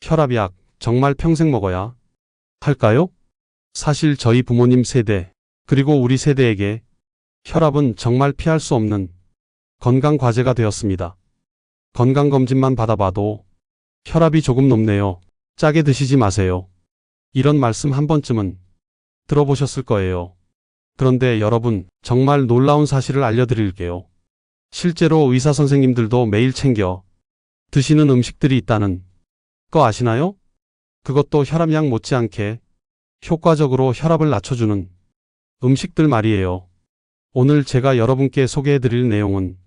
혈압약 정말 평생 먹어야 할까요? 사실 저희 부모님 세대, 그리고 우리 세대에게 혈압은 정말 피할 수 없는 건강 과제가 되었습니다. 건강검진만 받아봐도 혈압이 조금 높네요. 짜게 드시지 마세요. 이런 말씀 한 번쯤은 들어보셨을 거예요. 그런데 여러분, 정말 놀라운 사실을 알려드릴게요. 실제로 의사 선생님들도 매일 챙겨 드시는 음식들이 있다는 거 아시나요? 그것도 혈압약 못지않게 효과적으로 혈압을 낮춰주는 음식들 말이에요. 오늘 제가 여러분께 소개해드릴 내용은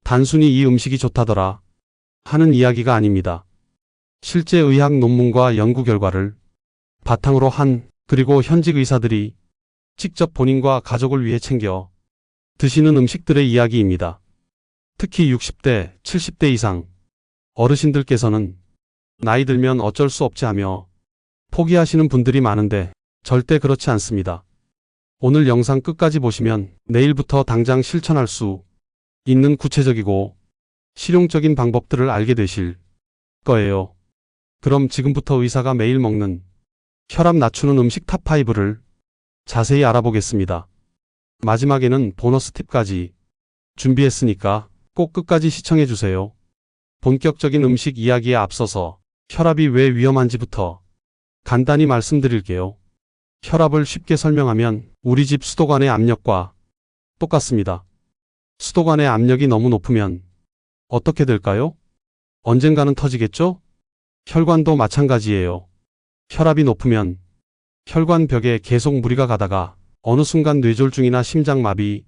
단순히 이 음식이 좋다더라 하는 이야기가 아닙니다. 실제 의학 논문과 연구 결과를 바탕으로 한, 그리고 현직 의사들이 직접 본인과 가족을 위해 챙겨 드시는 음식들의 이야기입니다. 특히 60대, 70대 이상 어르신들께서는 나이 들면 어쩔 수 없지 하며 포기하시는 분들이 많은데 절대 그렇지 않습니다. 오늘 영상 끝까지 보시면 내일부터 당장 실천할 수 있는 구체적이고 실용적인 방법들을 알게 되실 거예요. 그럼 지금부터 의사가 매일 먹는 혈압 낮추는 음식 탑5를 자세히 알아보겠습니다. 마지막에는 보너스 팁까지 준비했으니까 꼭 끝까지 시청해주세요. 본격적인 음식 이야기에 앞서서 혈압이 왜 위험한지부터 간단히 말씀드릴게요. 혈압을 쉽게 설명하면 우리 집 수도관의 압력과 똑같습니다. 수도관의 압력이 너무 높으면 어떻게 될까요? 언젠가는 터지겠죠? 혈관도 마찬가지예요. 혈압이 높으면 혈관 벽에 계속 무리가 가다가 어느 순간 뇌졸중이나 심장마비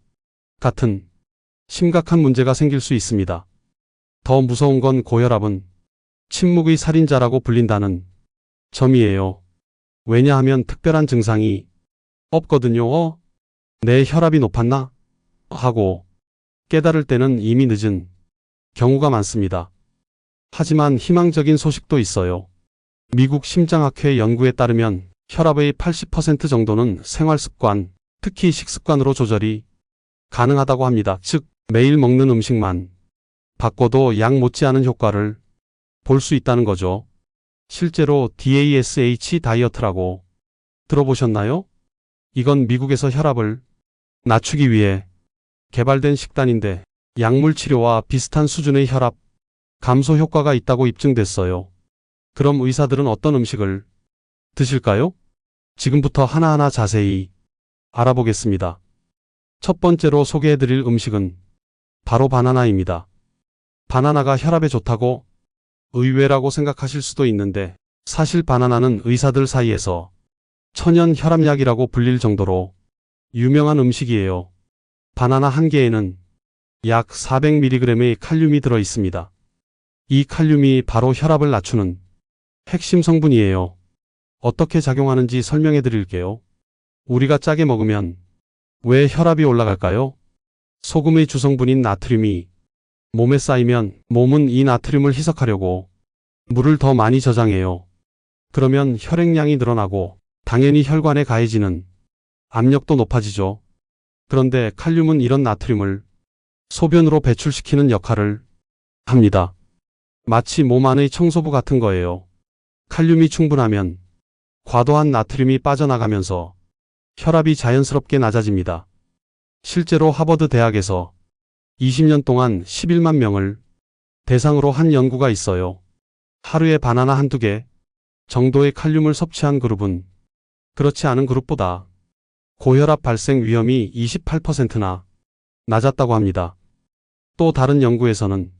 같은 심각한 문제가 생길 수 있습니다. 더 무서운 건 고혈압은 침묵의 살인자라고 불린다는 점이에요. 왜냐하면 특별한 증상이 없거든요. 내 혈압이 높았나? 하고 깨달을 때는 이미 늦은 경우가 많습니다. 하지만 희망적인 소식도 있어요. 미국 심장학회 연구에 따르면 혈압의 80% 정도는 생활습관, 특히 식습관으로 조절이 가능하다고 합니다. 즉, 매일 먹는 음식만 바꿔도 약 못지않은 효과를 볼 수 있다는 거죠. 실제로 DASH 다이어트라고 들어보셨나요? 이건 미국에서 혈압을 낮추기 위해 개발된 식단인데 약물 치료와 비슷한 수준의 혈압 감소 효과가 있다고 입증됐어요. 그럼 의사들은 어떤 음식을 드실까요? 지금부터 하나하나 자세히 알아보겠습니다. 첫 번째로 소개해드릴 음식은 바로 바나나입니다. 바나나가 혈압에 좋다고 의외라고 생각하실 수도 있는데 사실 바나나는 의사들 사이에서 천연 혈압약이라고 불릴 정도로 유명한 음식이에요. 바나나 한 개에는 약 400mg의 칼륨이 들어 있습니다. 이 칼륨이 바로 혈압을 낮추는 핵심 성분이에요. 어떻게 작용하는지 설명해 드릴게요. 우리가 짜게 먹으면 왜 혈압이 올라갈까요? 소금의 주성분인 나트륨이 몸에 쌓이면 몸은 이 나트륨을 희석하려고 물을 더 많이 저장해요. 그러면 혈액량이 늘어나고 당연히 혈관에 가해지는 압력도 높아지죠. 그런데 칼륨은 이런 나트륨을 소변으로 배출시키는 역할을 합니다. 마치 몸 안의 청소부 같은 거예요. 칼륨이 충분하면 과도한 나트륨이 빠져나가면서 혈압이 자연스럽게 낮아집니다. 실제로 하버드 대학에서 20년 동안 11만 명을 대상으로 한 연구가 있어요. 하루에 바나나 한두 개 정도의 칼륨을 섭취한 그룹은 그렇지 않은 그룹보다 고혈압 발생 위험이 28%나 낮았다고 합니다. 또 다른 연구에서는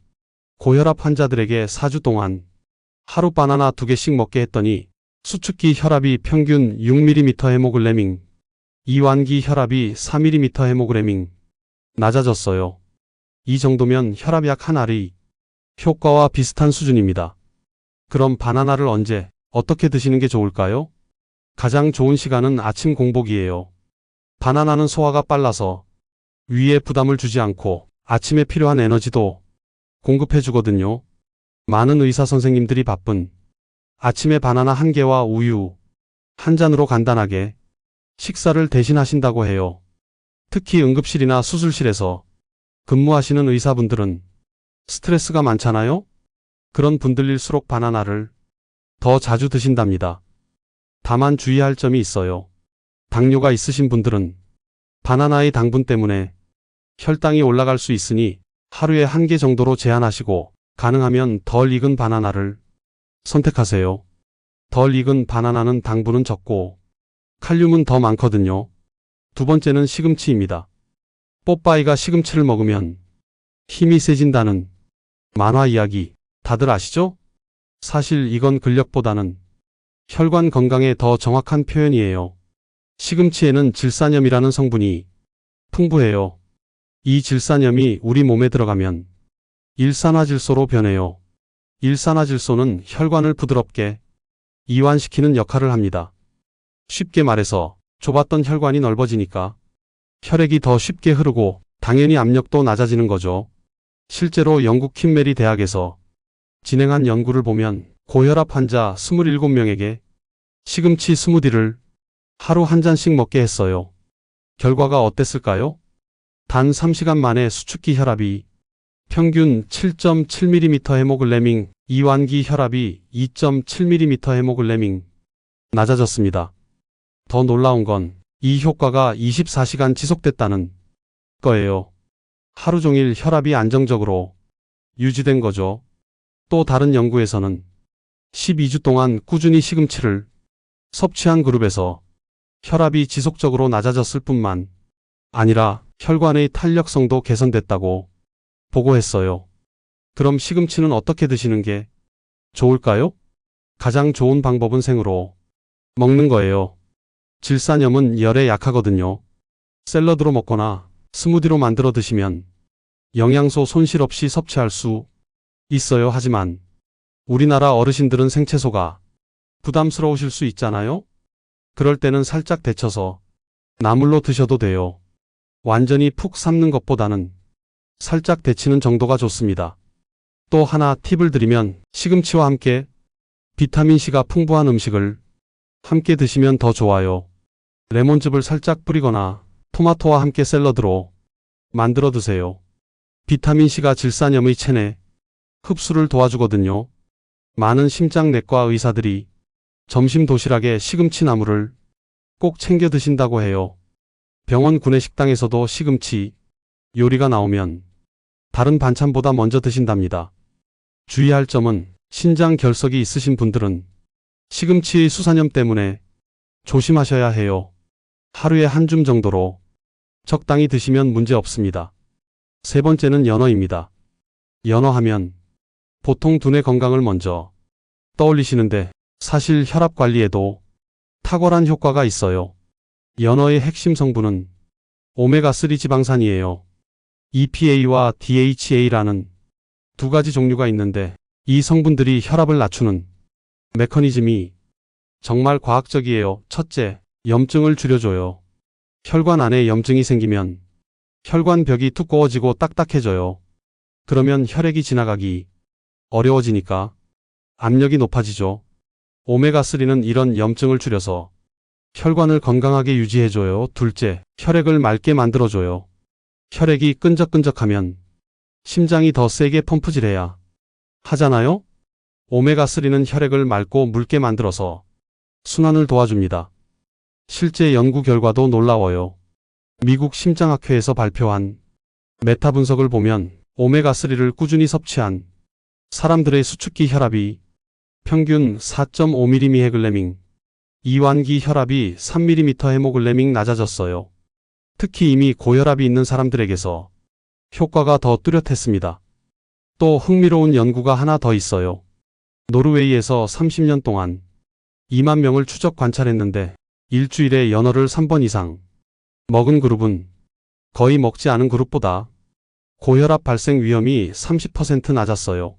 고혈압 환자들에게 4주 동안 하루 바나나 2개씩 먹게 했더니 수축기 혈압이 평균 6mm 헤모글래밍, 이완기 혈압이 4mm 헤모글래밍 낮아졌어요. 이 정도면 혈압약 한 알의 효과와 비슷한 수준입니다. 그럼 바나나를 언제, 어떻게 드시는 게 좋을까요? 가장 좋은 시간은 아침 공복이에요. 바나나는 소화가 빨라서 위에 부담을 주지 않고 아침에 필요한 에너지도 공급해 주거든요. 많은 의사 선생님들이 바쁜 아침에 바나나 한 개와 우유 한 잔으로 간단하게 식사를 대신하신다고 해요. 특히 응급실이나 수술실에서 근무하시는 의사분들은 스트레스가 많잖아요? 그런 분들일수록 바나나를 더 자주 드신답니다. 다만 주의할 점이 있어요. 당뇨가 있으신 분들은 바나나의 당분 때문에 혈당이 올라갈 수 있으니 하루에 1개 정도로 제한하시고 가능하면 덜 익은 바나나를 선택하세요. 덜 익은 바나나는 당분은 적고 칼륨은 더 많거든요. 두 번째는 시금치입니다. 뽀빠이가 시금치를 먹으면 힘이 세진다는 만화 이야기 다들 아시죠? 사실 이건 근력보다는 혈관 건강에 더 정확한 표현이에요. 시금치에는 질산염이라는 성분이 풍부해요. 이 질산염이 우리 몸에 들어가면 일산화질소로 변해요. 일산화질소는 혈관을 부드럽게 이완시키는 역할을 합니다. 쉽게 말해서 좁았던 혈관이 넓어지니까 혈액이 더 쉽게 흐르고 당연히 압력도 낮아지는 거죠. 실제로 영국 퀸메리 대학에서 진행한 연구를 보면 고혈압 환자 27명에게 시금치 스무디를 하루 한 잔씩 먹게 했어요. 결과가 어땠을까요? 단 3시간 만에 수축기 혈압이 평균 7.7mm 헤모글래밍, 이완기 혈압이 2.7mm 헤모글래밍 낮아졌습니다. 더 놀라운 건 이 효과가 24시간 지속됐다는 거예요. 하루 종일 혈압이 안정적으로 유지된 거죠. 또 다른 연구에서는 12주 동안 꾸준히 시금치를 섭취한 그룹에서 혈압이 지속적으로 낮아졌을 뿐만 아니라 혈관의 탄력성도 개선됐다고 보고했어요. 그럼 시금치는 어떻게 드시는 게 좋을까요? 가장 좋은 방법은 생으로 먹는 거예요. 질산염은 열에 약하거든요. 샐러드로 먹거나 스무디로 만들어 드시면 영양소 손실 없이 섭취할 수 있어요. 하지만 우리나라 어르신들은 생채소가 부담스러우실 수 있잖아요. 그럴 때는 살짝 데쳐서 나물로 드셔도 돼요. 완전히 푹 삶는 것보다는 살짝 데치는 정도가 좋습니다. 또 하나 팁을 드리면 시금치와 함께 비타민C가 풍부한 음식을 함께 드시면 더 좋아요. 레몬즙을 살짝 뿌리거나 토마토와 함께 샐러드로 만들어 드세요. 비타민C가 질산염의 체내 흡수를 도와주거든요. 많은 심장내과 의사들이 점심 도시락에 시금치 나물을 꼭 챙겨 드신다고 해요. 병원 구내식당에서도 시금치 요리가 나오면 다른 반찬보다 먼저 드신답니다. 주의할 점은 신장 결석이 있으신 분들은 시금치의 수산염 때문에 조심하셔야 해요. 하루에 한 줌 정도로 적당히 드시면 문제 없습니다. 세 번째는 연어입니다. 연어하면 보통 두뇌 건강을 먼저 떠올리시는데 사실 혈압 관리에도 탁월한 효과가 있어요. 연어의 핵심 성분은 오메가3 지방산이에요. EPA와 DHA라는 두 가지 종류가 있는데 이 성분들이 혈압을 낮추는 메커니즘이 정말 과학적이에요. 첫째, 염증을 줄여줘요. 혈관 안에 염증이 생기면 혈관벽이 두꺼워지고 딱딱해져요. 그러면 혈액이 지나가기 어려워지니까 압력이 높아지죠. 오메가3는 이런 염증을 줄여서 혈관을 건강하게 유지해줘요. 둘째, 혈액을 맑게 만들어줘요. 혈액이 끈적끈적하면 심장이 더 세게 펌프질해야 하잖아요? 오메가3는 혈액을 맑고 묽게 만들어서 순환을 도와줍니다. 실제 연구 결과도 놀라워요. 미국 심장학회에서 발표한 메타 분석을 보면 오메가3를 꾸준히 섭취한 사람들의 수축기 혈압이 평균 4.5mm 헤글래밍, 이완기 혈압이 3mm 헤모글래밍 낮아졌어요. 특히 이미 고혈압이 있는 사람들에게서 효과가 더 뚜렷했습니다. 또 흥미로운 연구가 하나 더 있어요. 노르웨이에서 30년 동안 2만 명을 추적 관찰했는데 일주일에 연어를 3번 이상 먹은 그룹은 거의 먹지 않은 그룹보다 고혈압 발생 위험이 30% 낮았어요.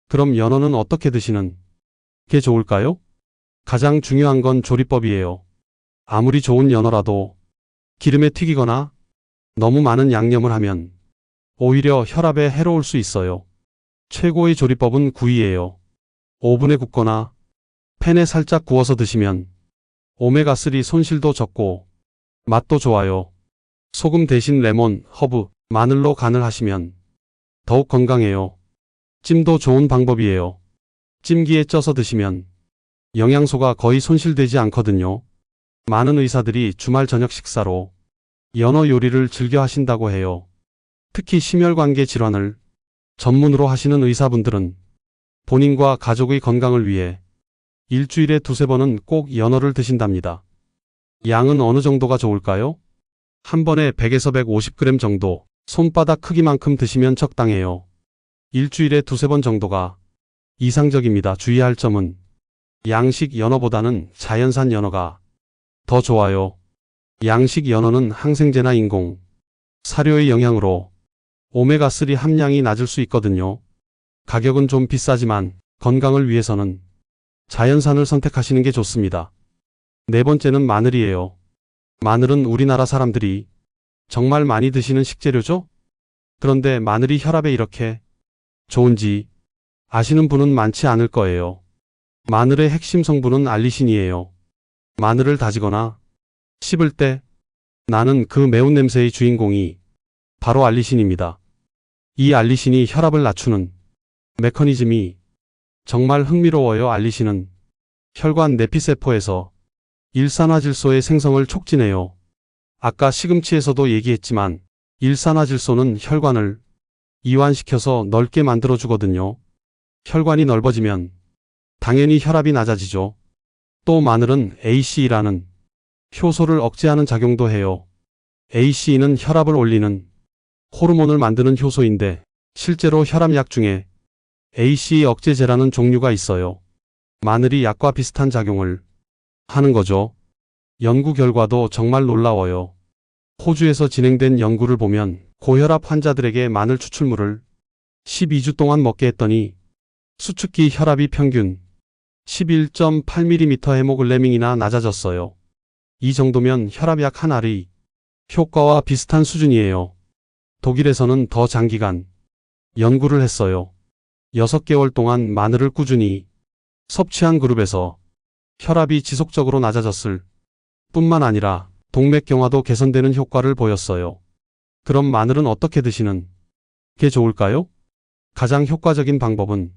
그럼 연어는 어떻게 드시는 게 좋을까요? 가장 중요한 건 조리법이에요. 아무리 좋은 연어라도 기름에 튀기거나 너무 많은 양념을 하면 오히려 혈압에 해로울 수 있어요. 최고의 조리법은 구이예요. 오븐에 굽거나 팬에 살짝 구워서 드시면 오메가3 손실도 적고 맛도 좋아요. 소금 대신 레몬, 허브, 마늘로 간을 하시면 더욱 건강해요. 찜도 좋은 방법이에요. 찜기에 쪄서 드시면 영양소가 거의 손실되지 않거든요. 많은 의사들이 주말 저녁 식사로 연어 요리를 즐겨 하신다고 해요. 특히 심혈관계 질환을 전문으로 하시는 의사분들은 본인과 가족의 건강을 위해 일주일에 두세 번은 꼭 연어를 드신답니다. 양은 어느 정도가 좋을까요? 한 번에 100에서 150g 정도, 손바닥 크기만큼 드시면 적당해요. 일주일에 두세 번 정도가 이상적입니다. 주의할 점은 양식 연어보다는 자연산 연어가 더 좋아요. 양식 연어는 항생제나 인공 사료의 영향으로 오메가3 함량이 낮을 수 있거든요. 가격은 좀 비싸지만 건강을 위해서는 자연산을 선택하시는 게 좋습니다. 네 번째는 마늘이에요. 마늘은 우리나라 사람들이 정말 많이 드시는 식재료죠? 그런데 마늘이 혈압에 이렇게 좋은지 아시는 분은 많지 않을 거예요. 마늘의 핵심 성분은 알리신이에요. 마늘을 다지거나 씹을 때 나는 그 매운 냄새의 주인공이 바로 알리신입니다. 이 알리신이 혈압을 낮추는 메커니즘이 정말 흥미로워요. 알리신은 혈관 내피세포에서 일산화질소의 생성을 촉진해요. 아까 시금치에서도 얘기했지만 일산화질소는 혈관을 이완시켜서 넓게 만들어주거든요. 혈관이 넓어지면 당연히 혈압이 낮아지죠. 또 마늘은 ACE라는 효소를 억제하는 작용도 해요. ACE는 혈압을 올리는 호르몬을 만드는 효소인데 실제로 혈압약 중에 ACE 억제제라는 종류가 있어요. 마늘이 약과 비슷한 작용을 하는 거죠. 연구 결과도 정말 놀라워요. 호주에서 진행된 연구를 보면 고혈압 환자들에게 마늘 추출물을 12주 동안 먹게 했더니 수축기 혈압이 평균 11.8mm 헤모글래민이나 낮아졌어요. 이 정도면 혈압약 한 알의 효과와 비슷한 수준이에요. 독일에서는 더 장기간 연구를 했어요. 6개월 동안 마늘을 꾸준히 섭취한 그룹에서 혈압이 지속적으로 낮아졌을 뿐만 아니라 동맥경화도 개선되는 효과를 보였어요. 그럼 마늘은 어떻게 드시는 게 좋을까요? 가장 효과적인 방법은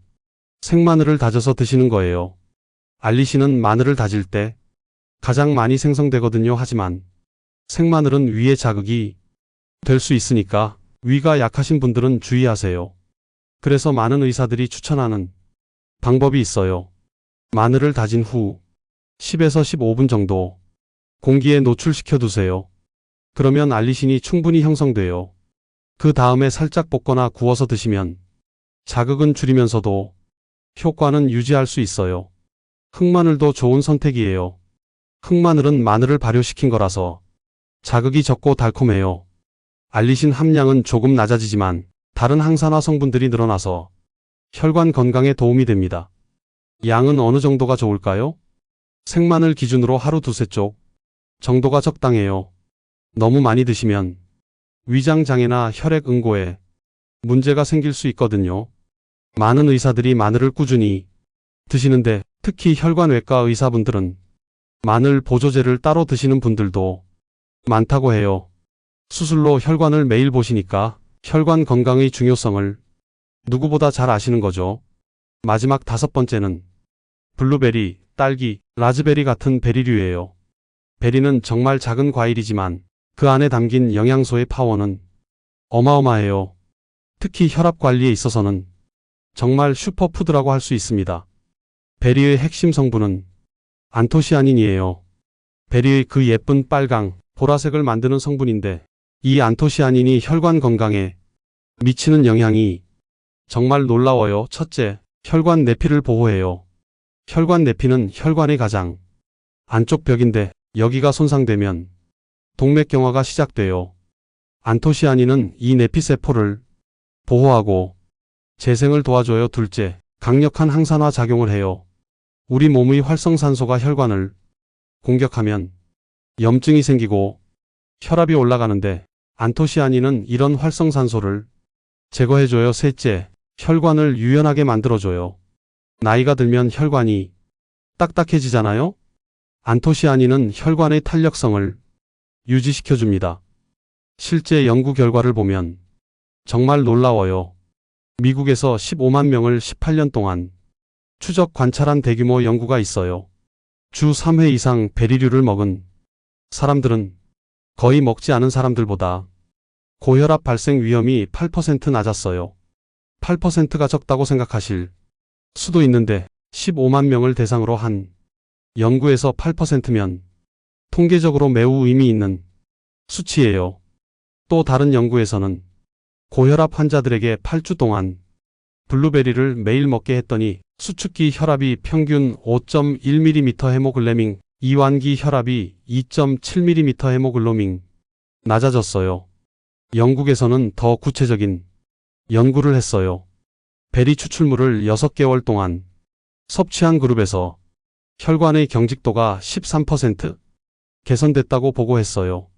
생마늘을 다져서 드시는 거예요. 알리신은 마늘을 다질 때 가장 많이 생성되거든요. 하지만 생마늘은 위에 자극이 될 수 있으니까 위가 약하신 분들은 주의하세요. 그래서 많은 의사들이 추천하는 방법이 있어요. 마늘을 다진 후 10에서 15분 정도 공기에 노출시켜 두세요. 그러면 알리신이 충분히 형성돼요. 그 다음에 살짝 볶거나 구워서 드시면 자극은 줄이면서도 효과는 유지할 수 있어요. 흑마늘도 좋은 선택이에요. 흑마늘은 마늘을 발효시킨 거라서 자극이 적고 달콤해요. 알리신 함량은 조금 낮아지지만 다른 항산화 성분들이 늘어나서 혈관 건강에 도움이 됩니다. 양은 어느 정도가 좋을까요? 생마늘 기준으로 하루 두세 쪽 정도가 적당해요. 너무 많이 드시면 위장장애나 혈액 응고에 문제가 생길 수 있거든요. 많은 의사들이 마늘을 꾸준히 드시는데 특히 혈관외과 의사분들은 마늘 보조제를 따로 드시는 분들도 많다고 해요. 수술로 혈관을 매일 보시니까 혈관 건강의 중요성을 누구보다 잘 아시는 거죠. 마지막 5번째는 블루베리, 딸기, 라즈베리 같은 베리류예요. 베리는 정말 작은 과일이지만 그 안에 담긴 영양소의 파워는 어마어마해요. 특히 혈압 관리에 있어서는 정말 슈퍼푸드라고 할 수 있습니다. 베리의 핵심 성분은 안토시아닌이에요. 베리의 그 예쁜 빨강, 보라색을 만드는 성분인데 이 안토시아닌이 혈관 건강에 미치는 영향이 정말 놀라워요. 첫째, 혈관 내피를 보호해요. 혈관 내피는 혈관의 가장 안쪽 벽인데 여기가 손상되면 동맥경화가 시작돼요. 안토시아닌은 이 내피세포를 보호하고 재생을 도와줘요. 둘째, 강력한 항산화 작용을 해요. 우리 몸의 활성산소가 혈관을 공격하면 염증이 생기고 혈압이 올라가는데 안토시아닌은 이런 활성산소를 제거해줘요. 셋째, 혈관을 유연하게 만들어줘요. 나이가 들면 혈관이 딱딱해지잖아요? 안토시아닌은 혈관의 탄력성을 유지시켜줍니다. 실제 연구 결과를 보면 정말 놀라워요. 미국에서 15만 명을 18년 동안 추적 관찰한 대규모 연구가 있어요. 주 3회 이상 베리류를 먹은 사람들은 거의 먹지 않은 사람들보다 고혈압 발생 위험이 8% 낮았어요. 8%가 적다고 생각하실 수도 있는데 15만 명을 대상으로 한 연구에서 8%면 통계적으로 매우 의미 있는 수치예요. 또 다른 연구에서는 고혈압 환자들에게 8주 동안 블루베리를 매일 먹게 했더니 수축기 혈압이 평균 5.1mm 헤모글로빈, 이완기 혈압이 2.7mm 헤모글로빈 낮아졌어요. 영국에서는 더 구체적인 연구를 했어요. 베리 추출물을 6개월 동안 섭취한 그룹에서 혈관의 경직도가 13% 개선됐다고 보고했어요.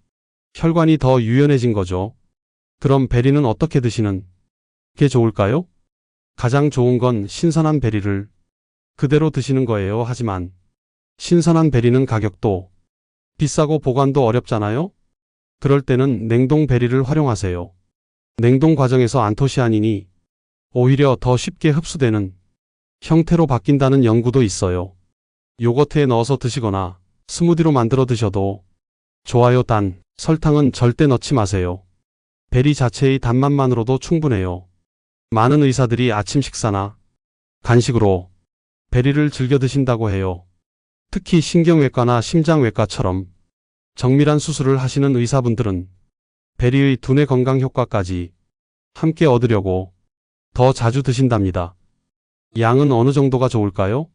혈관이 더 유연해진 거죠. 그럼 베리는 어떻게 드시는 게 좋을까요? 가장 좋은 건 신선한 베리를 그대로 드시는 거예요. 하지만 신선한 베리는 가격도 비싸고 보관도 어렵잖아요? 그럴 때는 냉동 베리를 활용하세요. 냉동 과정에서 안토시아닌이 오히려 더 쉽게 흡수되는 형태로 바뀐다는 연구도 있어요. 요거트에 넣어서 드시거나 스무디로 만들어 드셔도 좋아요. 단, 설탕은 절대 넣지 마세요. 베리 자체의 단맛만으로도 충분해요. 많은 의사들이 아침 식사나 간식으로 베리를 즐겨 드신다고 해요. 특히 신경외과나 심장외과처럼 정밀한 수술을 하시는 의사분들은 베리의 두뇌 건강 효과까지 함께 얻으려고 더 자주 드신답니다. 양은 어느 정도가 좋을까요?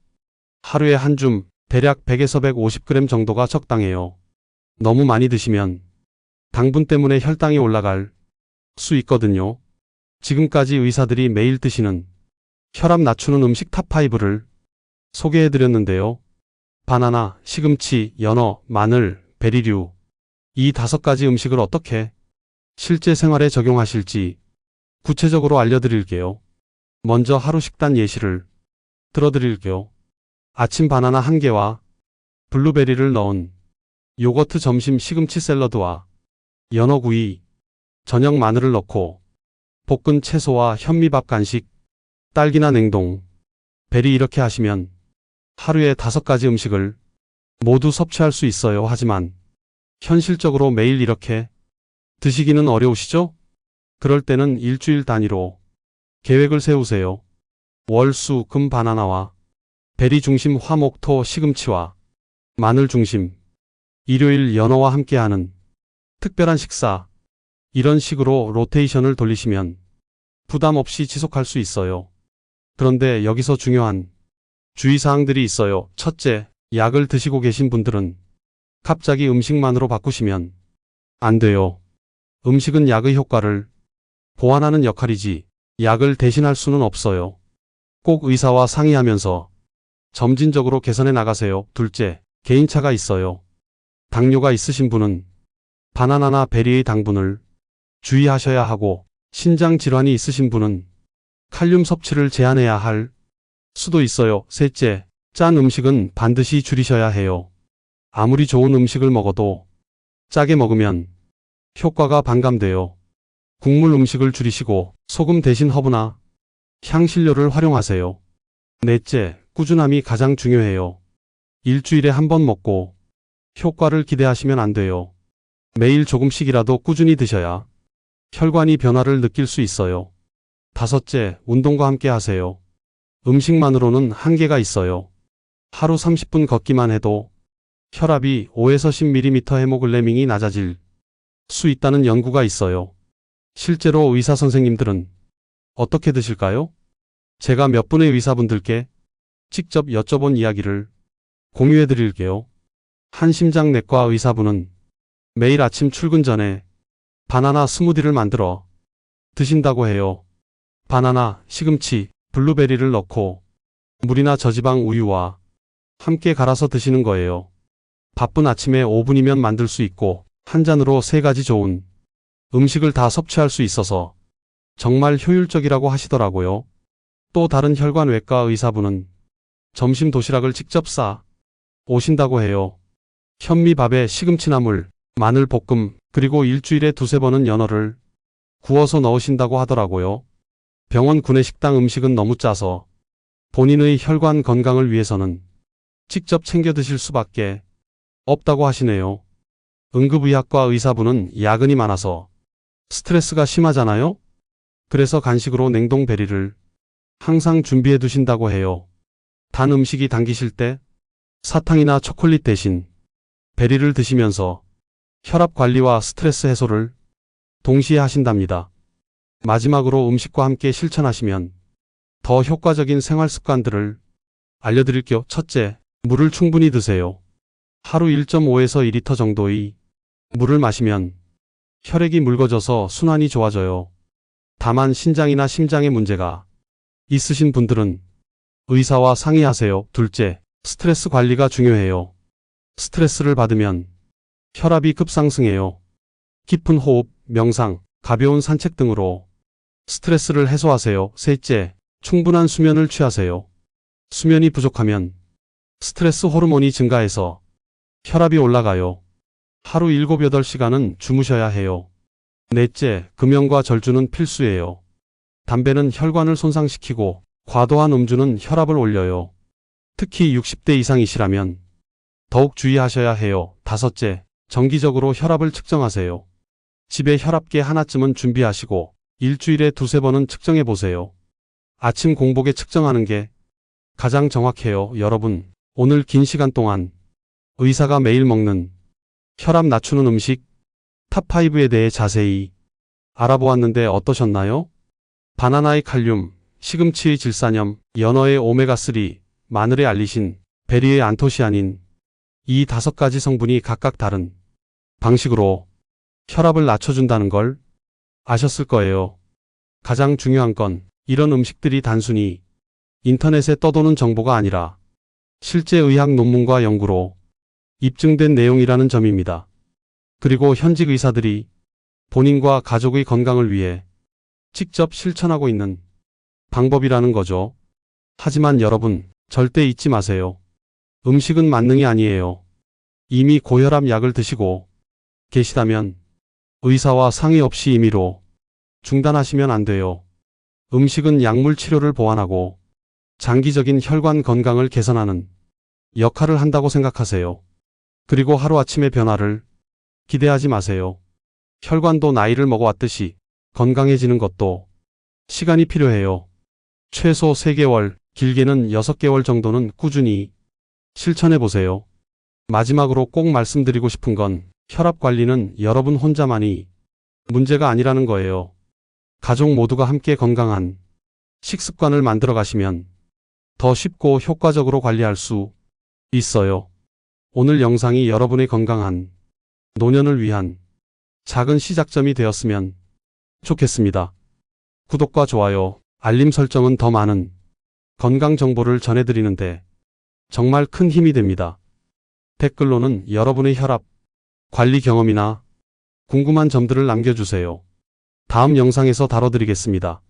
하루에 한 줌, 대략 100에서 150g 정도가 적당해요. 너무 많이 드시면 당분 때문에 혈당이 올라갈 수 있거든요. 지금까지 의사들이 매일 드시는 혈압 낮추는 음식 탑5를 소개해드렸는데요. 바나나, 시금치, 연어, 마늘, 베리류 이 5가지 음식을 어떻게 실제 생활에 적용하실지 구체적으로 알려드릴게요. 먼저 하루 식단 예시를 들어드릴게요. 아침 바나나 1개와 블루베리를 넣은 요거트, 점심 시금치 샐러드와 연어구이, 저녁 마늘을 넣고 볶은 채소와 현미밥 간식, 딸기나 냉동, 베리 이렇게 하시면 하루에 5가지 음식을 모두 섭취할 수 있어요. 하지만 현실적으로 매일 이렇게 드시기는 어려우시죠? 그럴 때는 일주일 단위로 계획을 세우세요. 월, 수, 금 바나나와 베리 중심 화, 목, 토 시금치와 마늘 중심, 일요일 연어와 함께하는 특별한 식사. 이런 식으로 로테이션을 돌리시면 부담 없이 지속할 수 있어요. 그런데 여기서 중요한 주의사항들이 있어요. 첫째, 약을 드시고 계신 분들은 갑자기 음식만으로 바꾸시면 안 돼요. 음식은 약의 효과를 보완하는 역할이지 약을 대신할 수는 없어요. 꼭 의사와 상의하면서 점진적으로 개선해 나가세요. 둘째, 개인차가 있어요. 당뇨가 있으신 분은 바나나나 베리의 당분을 주의하셔야 하고, 신장 질환이 있으신 분은 칼륨 섭취를 제한해야 할 수도 있어요. 셋째, 짠 음식은 반드시 줄이셔야 해요. 아무리 좋은 음식을 먹어도 짜게 먹으면 효과가 반감돼요. 국물 음식을 줄이시고 소금 대신 허브나 향신료를 활용하세요. 넷째, 꾸준함이 가장 중요해요. 일주일에 한 번 먹고 효과를 기대하시면 안 돼요. 매일 조금씩이라도 꾸준히 드셔야 혈관이 변화를 느낄 수 있어요. 다섯째, 운동과 함께 하세요. 음식만으로는 한계가 있어요. 하루 30분 걷기만 해도 혈압이 5에서 10mm 헤모글로빈이 낮아질 수 있다는 연구가 있어요. 실제로 의사 선생님들은 어떻게 드실까요? 제가 몇 분의 의사분들께 직접 여쭤본 이야기를 공유해 드릴게요. 한 심장내과 의사분은 매일 아침 출근 전에 바나나 스무디를 만들어 드신다고 해요. 바나나, 시금치, 블루베리를 넣고 물이나 저지방 우유와 함께 갈아서 드시는 거예요. 바쁜 아침에 5분이면 만들 수 있고 한 잔으로 3가지 좋은 음식을 다 섭취할 수 있어서 정말 효율적이라고 하시더라고요. 또 다른 혈관외과 의사분은 점심 도시락을 직접 싸 오신다고 해요. 현미밥에 시금치나물, 마늘 볶음, 그리고 일주일에 2~3번은 연어를 구워서 넣으신다고 하더라고요. 병원 구내식당 음식은 너무 짜서 본인의 혈관 건강을 위해서는 직접 챙겨 드실 수밖에 없다고 하시네요. 응급의학과 의사분은 야근이 많아서 스트레스가 심하잖아요? 그래서 간식으로 냉동 베리를 항상 준비해 두신다고 해요. 단 음식이 당기실 때 사탕이나 초콜릿 대신 베리를 드시면서 혈압 관리와 스트레스 해소를 동시에 하신답니다. 마지막으로 음식과 함께 실천하시면 더 효과적인 생활 습관들을 알려드릴게요. 첫째, 물을 충분히 드세요. 하루 1.5에서 2리터 정도의 물을 마시면 혈액이 묽어져서 순환이 좋아져요. 다만 신장이나 심장에 문제가 있으신 분들은 의사와 상의하세요. 둘째, 스트레스 관리가 중요해요. 스트레스를 받으면 혈압이 급상승해요. 깊은 호흡, 명상, 가벼운 산책 등으로 스트레스를 해소하세요. 셋째, 충분한 수면을 취하세요. 수면이 부족하면 스트레스 호르몬이 증가해서 혈압이 올라가요. 하루 7, 8시간은 주무셔야 해요. 넷째, 금연과 절주는 필수예요. 담배는 혈관을 손상시키고 과도한 음주는 혈압을 올려요. 특히 60대 이상이시라면 더욱 주의하셔야 해요. 다섯째, 정기적으로 혈압을 측정하세요. 집에 혈압계 하나쯤은 준비하시고 일주일에 2~3번은 측정해 보세요. 아침 공복에 측정하는 게 가장 정확해요. 여러분, 오늘 긴 시간 동안 의사가 매일 먹는 혈압 낮추는 음식 탑5에 대해 자세히 알아보았는데 어떠셨나요? 바나나의 칼륨, 시금치의 질산염, 연어의 오메가3, 마늘의 알리신, 베리의 안토시아닌, 이 5가지 성분이 각각 다른 방식으로 혈압을 낮춰준다는 걸 아셨을 거예요. 가장 중요한 건 이런 음식들이 단순히 인터넷에 떠도는 정보가 아니라 실제 의학 논문과 연구로 입증된 내용이라는 점입니다. 그리고 현직 의사들이 본인과 가족의 건강을 위해 직접 실천하고 있는 방법이라는 거죠. 하지만 여러분, 절대 잊지 마세요. 음식은 만능이 아니에요. 이미 고혈압 약을 드시고 계시다면 의사와 상의 없이 임의로 중단하시면 안 돼요. 음식은 약물 치료를 보완하고 장기적인 혈관 건강을 개선하는 역할을 한다고 생각하세요. 그리고 하루아침의 변화를 기대하지 마세요. 혈관도 나이를 먹어왔듯이 건강해지는 것도 시간이 필요해요. 최소 3개월, 길게는 6개월 정도는 꾸준히 실천해 보세요. 마지막으로 꼭 말씀드리고 싶은 건 혈압 관리는 여러분 혼자만이 문제가 아니라는 거예요. 가족 모두가 함께 건강한 식습관을 만들어 가시면 더 쉽고 효과적으로 관리할 수 있어요. 오늘 영상이 여러분의 건강한 노년을 위한 작은 시작점이 되었으면 좋겠습니다. 구독과 좋아요, 알림 설정은 더 많은 건강 정보를 전해드리는데 정말 큰 힘이 됩니다. 댓글로는 여러분의 혈압 관리 경험이나 궁금한 점들을 남겨주세요. 다음 영상에서 다뤄드리겠습니다.